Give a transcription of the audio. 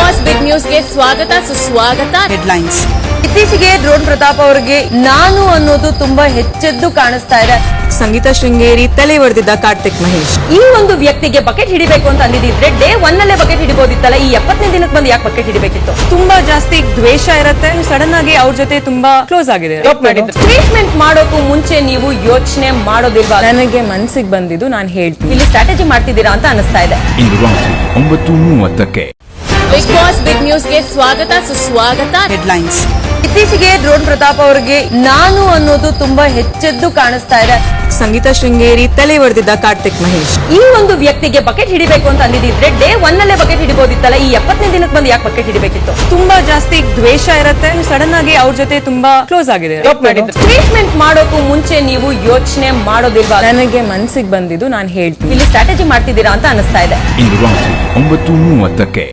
Boss big ನ್ಯೂಸ್ಗೆ ಸ್ವಾಗತ ಸುಸ್ವಾಗತ. ಹೆಡ್ಲೈನ್ಸ್. ಇತ್ತೀಚೆಗೆ ಡ್ರೋನ್ ಪ್ರತಾಪ್ ಅವರಿಗೆ ನಾನು ಅನ್ನೋದು ತುಂಬಾ ಹೆಚ್ಚೆದ್ದು ಕಾಣಿಸ್ತಾ ಇದೆ. ಸಂಗೀತ ಶೃಂಗೇರಿ ತಲೆ ಹೊಡೆದಿದ್ದ ಕಾರ್ತಿಕ್ ಮಹೇಶ್. ಈ ಒಂದು ವ್ಯಕ್ತಿಗೆ ಬಕೆಟ್ ಹಿಡಿಬೇಕು ಅಂತ ಅಂದಿದ್ರೆ ಡೇ 1 ಅಲ್ಲೇ ಬಕೆಟ್ ಹಿಡಿಬೋದಿತ್ತಲ್ಲ. ಈ 70ನೇ ದಿನಕ್ಕೆ ಬಂದು ಯಾಕೆ ಬಕೆಟ್ ಹಿಡಿಬೇಕಿತ್ತು? ತುಂಬಾ ಜಾಸ್ತಿ ದ್ವೇಷ ಇರುತ್ತೆ. ಸಡನ್ ಆಗಿ ಅವ್ರ ಜೊತೆ ತುಂಬಾ ಕ್ಲೋಸ್ ಆಗಿದೆ. ಟ್ರೀಟ್ಮೆಂಟ್ ಮಾಡೋಕು ಮುಂಚೆ ನೀವು ಯೋಚನೆ ಮಾಡೋದಿಲ್ವಾ? ನನಗೆ ಮನ್ಸಿಗೆ ಬಂದಿದ್ದು ನಾನು ಹೇಳ್ತೀನಿ. ಇಲ್ಲಿ ಸ್ಟ್ರಾಟಜಿ ಮಾಡ್ತಿದ್ದೀರಾ ಅಂತ ಅನಿಸ್ತಾ ಇದೆ. ಇಂದು ರಾತ್ರಿ 9:30ಕ್ಕೆ ಬಿಗ್ ಬಾಸ್ ಬಿಗ್ ನ್ಯೂಸ್ಗೆ ಸ್ವಾಗತ ಸುಸ್ವಾಗತ. ಹೆಡ್ಲೈನ್ಸ್. ಇತ್ತೀಚೆಗೆ ಡ್ರೋನ್ ಪ್ರತಾಪ್ ಅವರಿಗೆ ನಾನು ಅನ್ನೋದು ತುಂಬಾ ಹೆಚ್ಚೆದ್ದು ಕಾಣಿಸ್ತಾ ಇದೆ. ಸಂಗೀತ ಶೃಂಗೇರಿ ತಲೆ ಹೊಡೆದಿದ್ದ ಕಾರ್ತಿಕ್ ಮಹೇಶ್. ಈ ಒಂದು ವ್ಯಕ್ತಿಗೆ ಬಕೆಟ್ ಹಿಡಿಬೇಕು ಅಂತ ಅಂದಿದ್ರೆ ಡೇ 1 ಅಲ್ಲೇ ಬಕೆಟ್ ಹಿಡಿಬೋದಿತ್ತಲ್ಲ. ಈ 70ನೇ ದಿನಕ್ಕೆ ಬಂದು ಯಾಕೆ ಬಕೆಟ್ ಹಿಡಿಬೇಕಿತ್ತು? ತುಂಬಾ ಜಾಸ್ತಿ ದ್ವೇಷ ಇರುತ್ತೆ. ಸಡನ್ ಆಗಿ ಅವ್ರ ಜೊತೆ ತುಂಬಾ ಕ್ಲೋಸ್ ಆಗಿದೆ. ಟ್ರೀಟ್ಮೆಂಟ್ ಮಾಡೋಕು ಮುಂಚೆ ನೀವು ಯೋಚನೆ ಮಾಡೋದಿಲ್ವಾ? ನನಗೆ ಮನ್ಸಿಗೆ ಬಂದಿದ್ದು ನಾನು ಹೇಳ್ತೀನಿ. ಇಲ್ಲಿ ಸ್ಟ್ರಾಟಜಿ ಮಾಡ್ತಿದ್ದೀರಾ ಅಂತ ಅನಿಸ್ತಾ ಇದೆ. ಇಂದು ರಾತ್ರಿ 9:30ಕ್ಕೆ